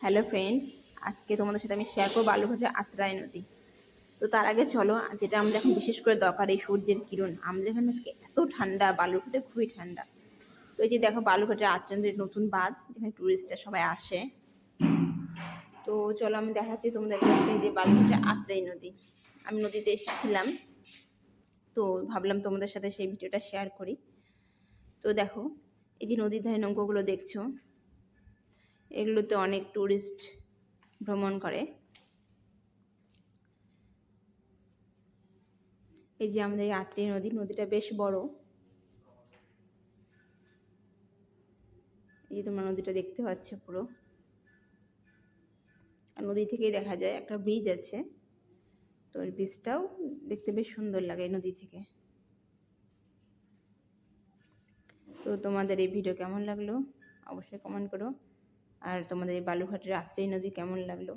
Hello friend, আজকে তোমাদের সাথে আমি শেয়ার করবো বালুরঘাটের আত্রাই নদী। তো তার আগে চলো, যেটা আমাদের এখন বিশেষ করে দরকার, এই সূর্যের কিরণ। আমাদের এখানে আজকে এত ঠান্ডা, বালুরঘাটে খুবই ঠান্ডা। তো এই যে দেখো বালুরঘাটের আত্রাই নদীর নতুন বাঁধ, যেখানে টুরিস্টরা সবাই আসে। তো চলো আমি দেখাচ্ছি তোমাদের কাছে এই যে বালুরঘাটের আত্রাই নদী। আমি নদীতে এসেছিলাম, তো ভাবলাম তোমাদের সাথে সেই ভিডিওটা শেয়ার করি। তো দেখো, এই যে নদীর ধারে নৌকোগুলো দেখছো, এগুলোতে অনেক টুরিস্ট ভ্রমণ করে। এই যে আমাদের এই আত্রাই নদী, নদীটা বেশ বড়। এই যে তোমরা নদীটা দেখতে পাচ্ছ পুরো, আর নদী থেকেই দেখা যায় একটা ব্রিজ আছে। তো ওই ব্রিজটাও দেখতে বেশ সুন্দর লাগে এই নদী থেকে। তো তোমাদের এই ভিডিও কেমন লাগলো অবশ্যই কমেন্ট করো, আর তোমাদের এই বালুরঘাটের আত্রাই নদী কেমন লাগলো।